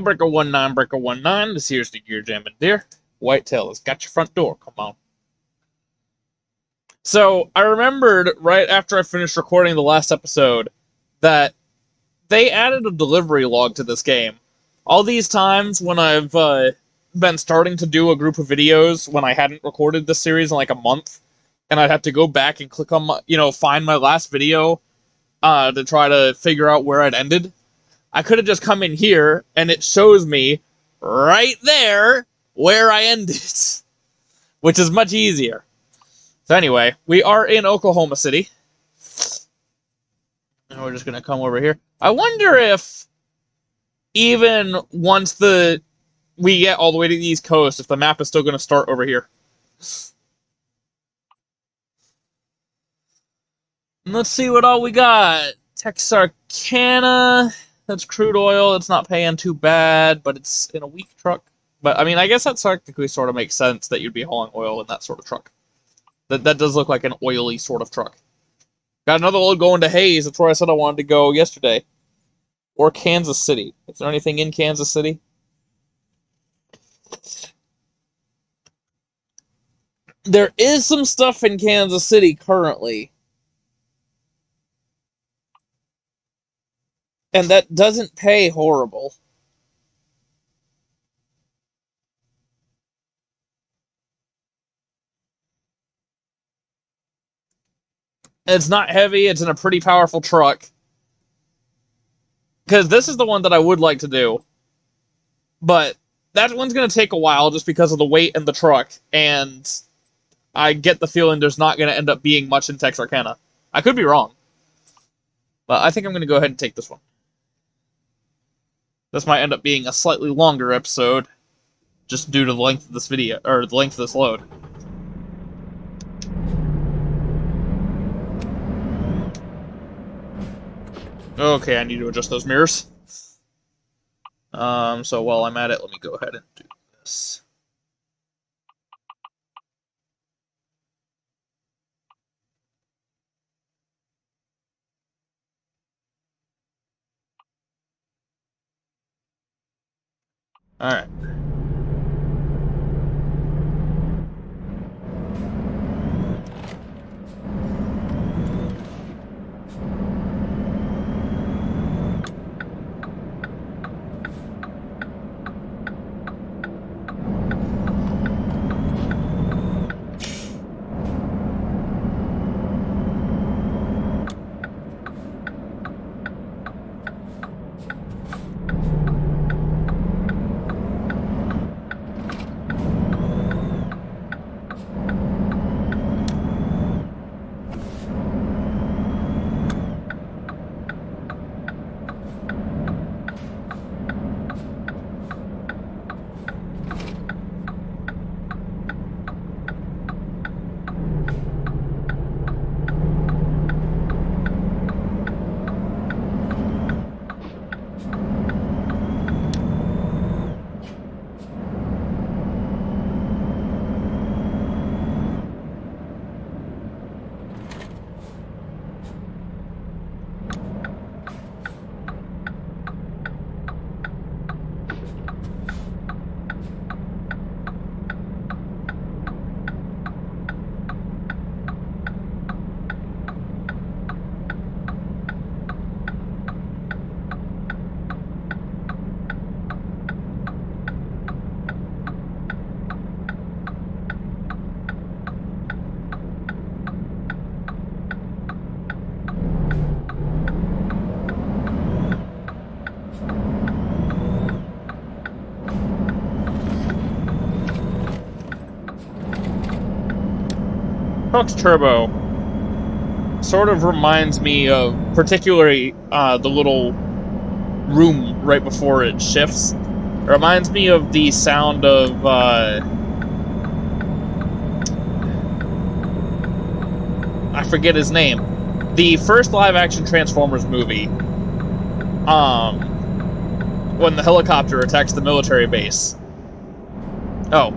Breaker19, Breaker19, this here's the Gear Jamming Deer. Whitetail has got your front door, come on. So, I remembered right after I finished recording the last episode that they added a delivery log to this game. All these times when I've been starting to do a group of videos when I hadn't recorded this series in like a month, and I'd have to go back and click on my, find my last video to try to figure out where I'd ended. I could have just come in here, and it shows me right there where I ended, which is much easier. So anyway, we are in Oklahoma City. And we're just going to come over here. I wonder if even once we get all the way to the East Coast, if the map is still going to start over here. And let's see what all we got. Texarkana. That's crude oil. It's not paying too bad, but it's in a weak truck. But, I mean, I guess that technically sort of makes sense that you'd be hauling oil in that sort of truck. That does look like an oily sort of truck. Got another load going to Hayes. That's where I said I wanted to go yesterday. Or Kansas City. Is there anything in Kansas City? There is some stuff in Kansas City currently. And that doesn't pay horrible. It's not heavy, it's in a pretty powerful truck. Because this is the one that I would like to do. But that one's going to take a while just because of the weight in the truck. And I get the feeling there's not going to end up being much in Texarkana. I could be wrong. But I think I'm going to go ahead and take this one. This might end up being a slightly longer episode. Just due to the length of this video, or the length of this load. Okay, I need to adjust those mirrors. So while I'm at it, let me go ahead and do this. Alright. Truck's turbo sort of reminds me of, particularly the little room right before it shifts. It reminds me of the sound of I forget his name. The first live-action Transformers movie. When the helicopter attacks the military base. Oh.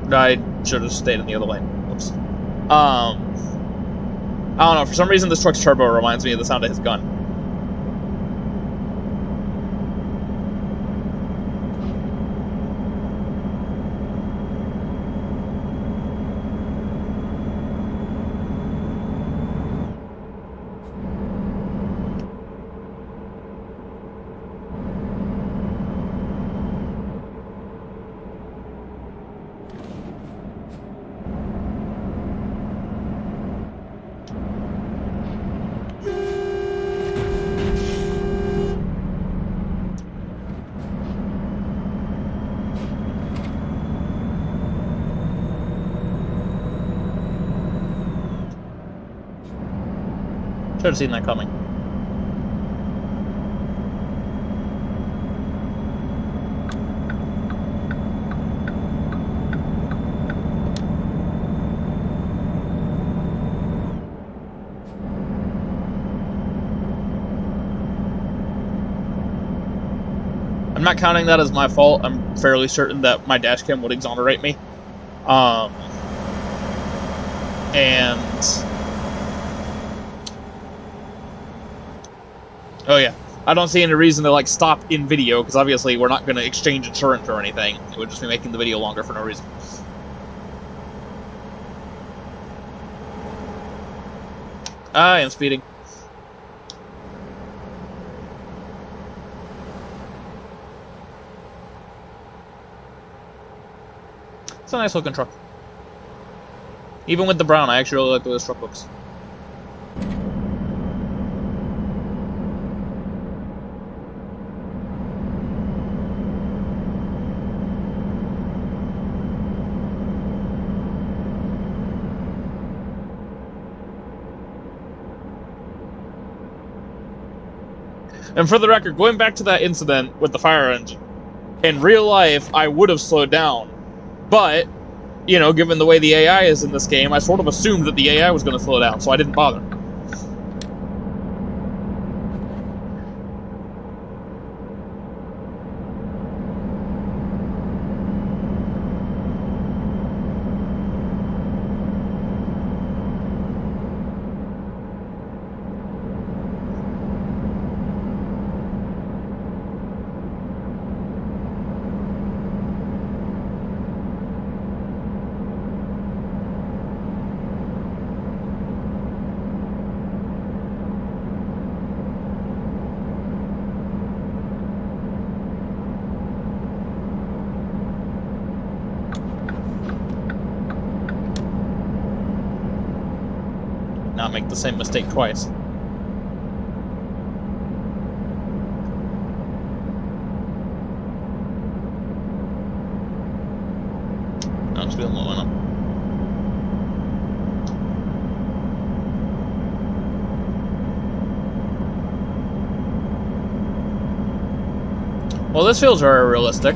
I should have stayed in the other lane. Oops. I don't know, for some reason this truck's turbo reminds me of the sound of his gun. Should have seen that coming. I'm not counting that as my fault. I'm fairly certain that my dashcam would exonerate me. And... oh yeah, I don't see any reason to, like, stop in video, because obviously we're not going to exchange insurance or anything. It would just be making the video longer for no reason. I am speeding. It's a nice looking truck. Even with the brown, I actually really like the way this truck looks. And for the record, going back to that incident with the fire engine, in real life, I would have slowed down. But, you know, given the way the AI is in this game, I sort of assumed that the AI was going to slow down, so I didn't bother. Not make the same mistake twice. No, I'm feeling low enough. Well, this feels very realistic.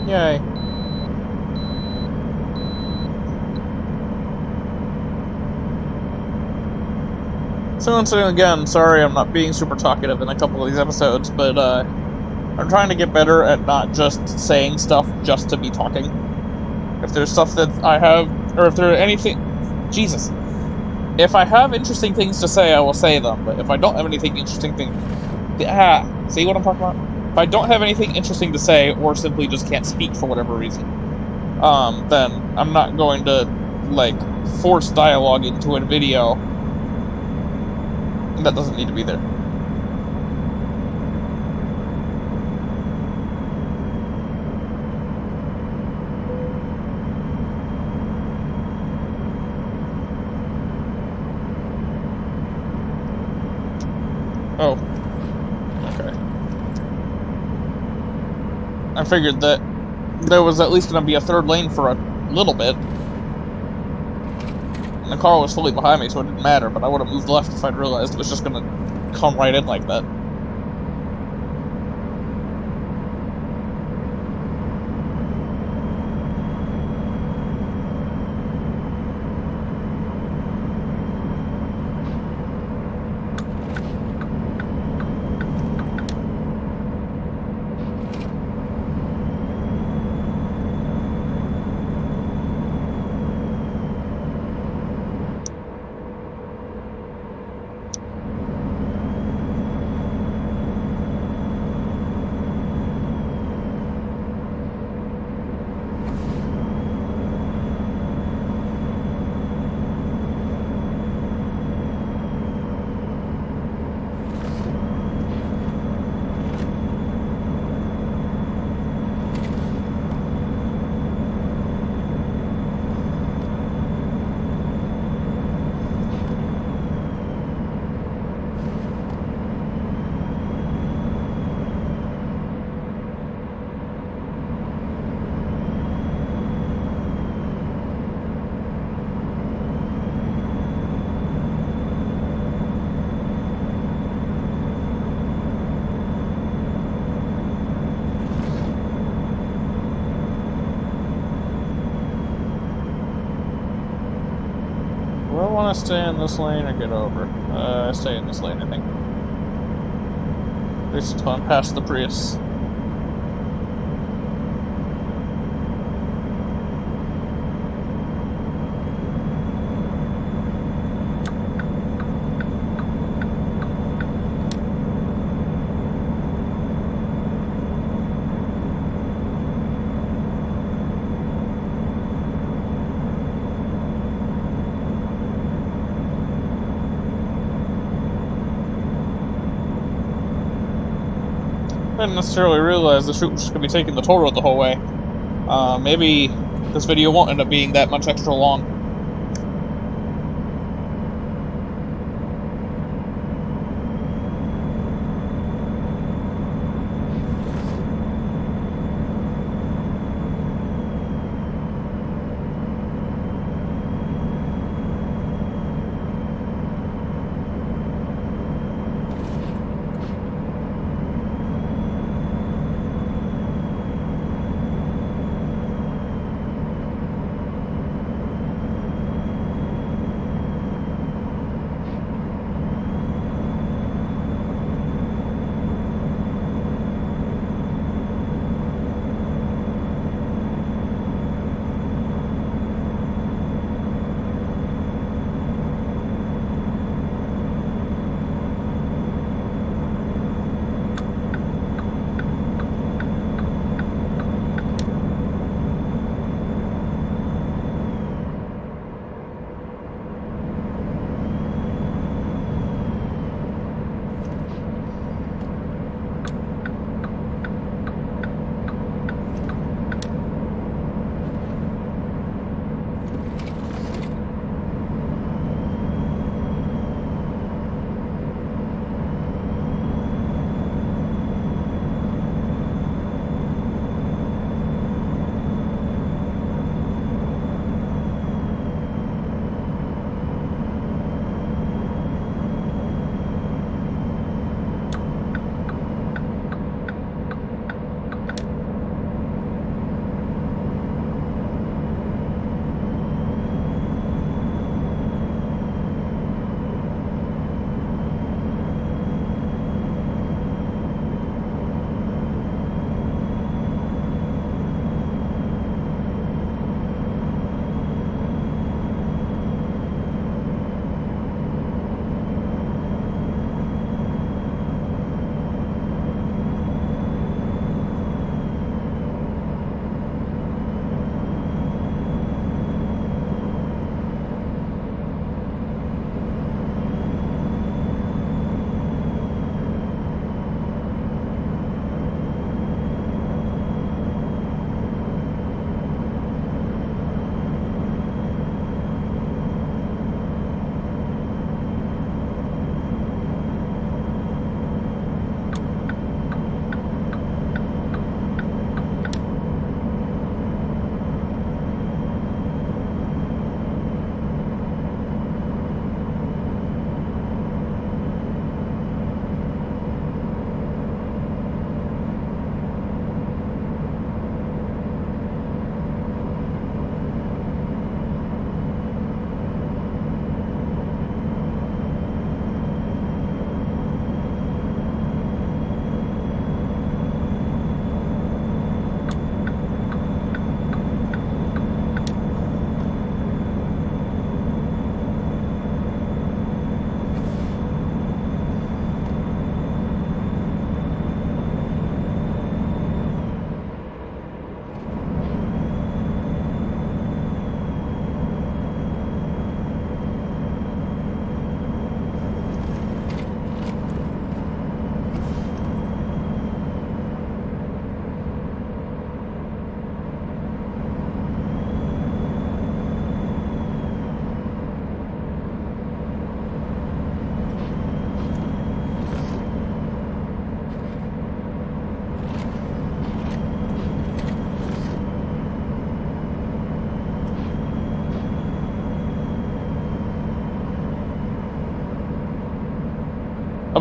Yay. So once again, sorry I'm not being super talkative in a couple of these episodes, but I'm trying to get better at not just saying stuff just to be talking. If there's stuff that I have, or if there are anything... Jesus. If I have interesting things to say, I will say them, but if I don't have anything interesting see what I'm talking about? If I don't have anything interesting to say, or simply just can't speak for whatever reason, then I'm not going to, like, force dialogue into a video that doesn't need to be there. Oh. Okay. I figured that there was at least going to be a third lane for a little bit. And the car was fully behind me, so it didn't matter, but I would have moved left if I'd realized it was just going to come right in like that. Do I want to stay in this lane or get over? Stay in this lane, I think. At least until I'm past the Prius. I didn't necessarily realize the shoot was just going to be taking the toll road the whole way. Maybe this video won't end up being that much extra long.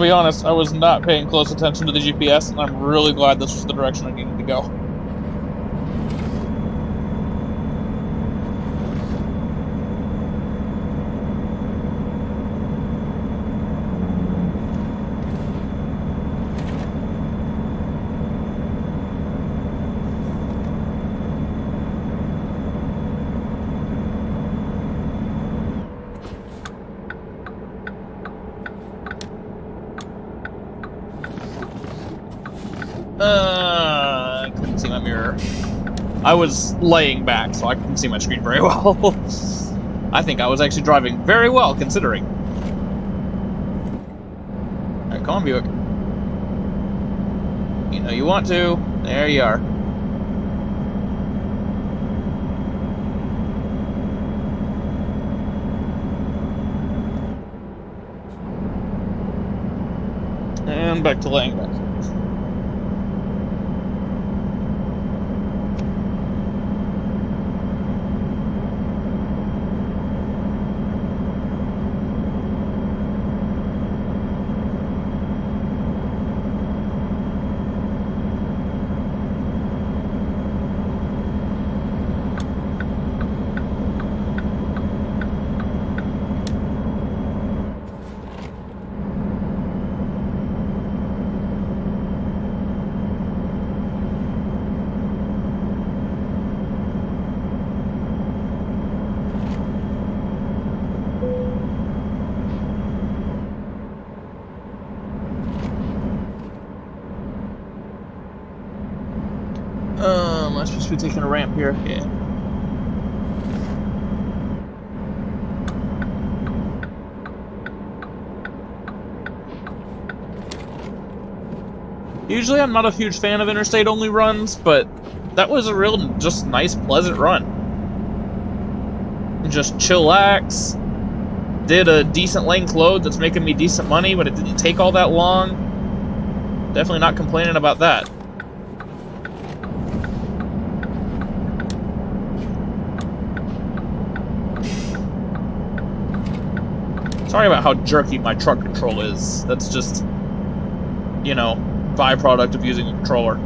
be honest, I was not paying close attention to the GPS, and I'm really glad this was the direction I needed to go. I couldn't see my mirror. I was laying back, so I couldn't see my screen very well. I think I was actually driving very well, considering. Alright, come on, Buick. You know you want to. There you are. And back to laying back. Am I supposed to be taking a ramp here? Yeah. Usually I'm not a huge fan of interstate-only runs, but that was a real, just nice, pleasant run. Just chillax. Did a decent length load that's making me decent money, but it didn't take all that long. Definitely not complaining about that. Sorry about how jerky my truck control is. That's just, you know, byproduct of using a controller.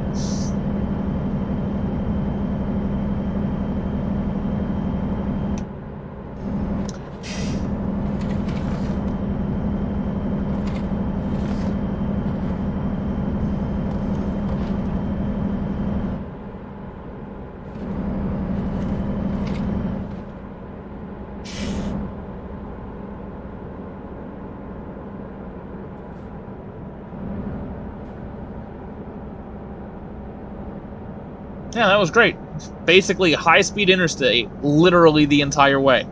Yeah, that was great. Basically, high-speed interstate, literally the entire way.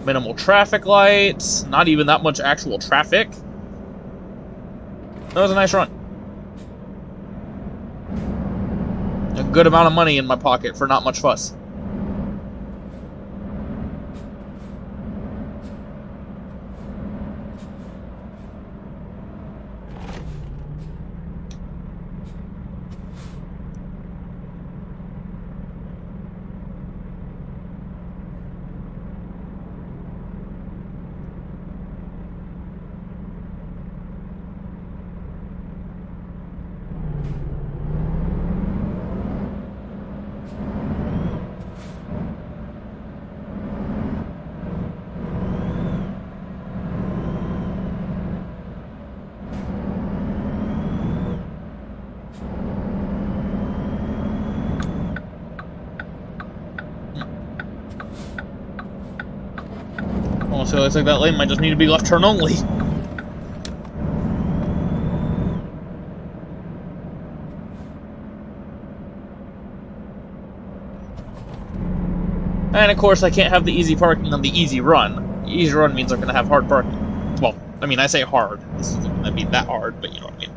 Minimal traffic lights, not even that much actual traffic. That was a nice run. A good amount of money in my pocket for not much fuss. So it looks like that lane might just need to be left turn only. And of course I can't have the easy parking on the easy run. The easy run means I'm going to have hard parking. Well, I mean, I say hard. This isn't going to be that hard, but you know what I mean.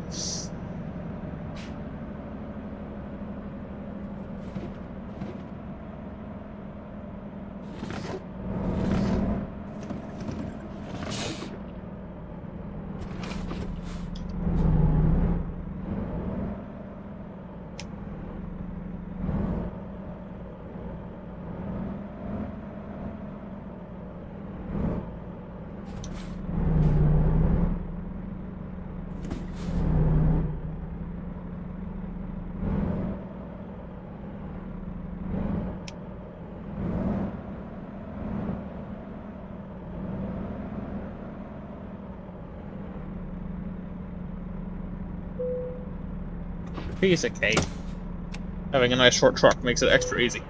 Piece of cake. Having a nice short truck makes it extra easy.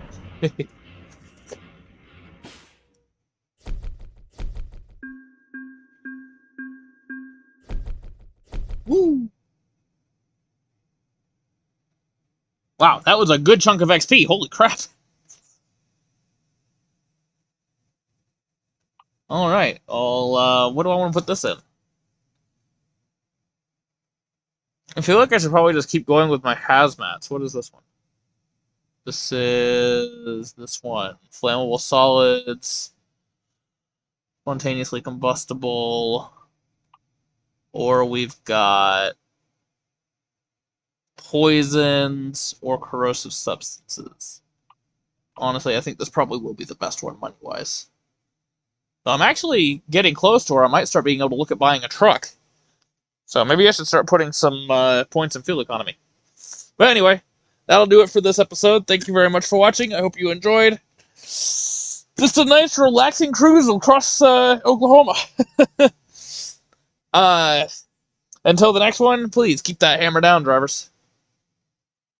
Woo! Wow, that was a good chunk of XP. Holy crap. Alright, what do I want to put this in? I feel like I should probably just keep going with my hazmats. What is this one? This is this one. Flammable solids, spontaneously combustible, or we've got poisons or corrosive substances. Honestly, I think this probably will be the best one money-wise. So I'm actually getting close to where I might start being able to look at buying a truck. So maybe I should start putting some points in fuel economy. But anyway, that'll do it for this episode. Thank you very much for watching. I hope you enjoyed. Just a nice, relaxing cruise across Oklahoma. Until the next one, please keep that hammer down, drivers.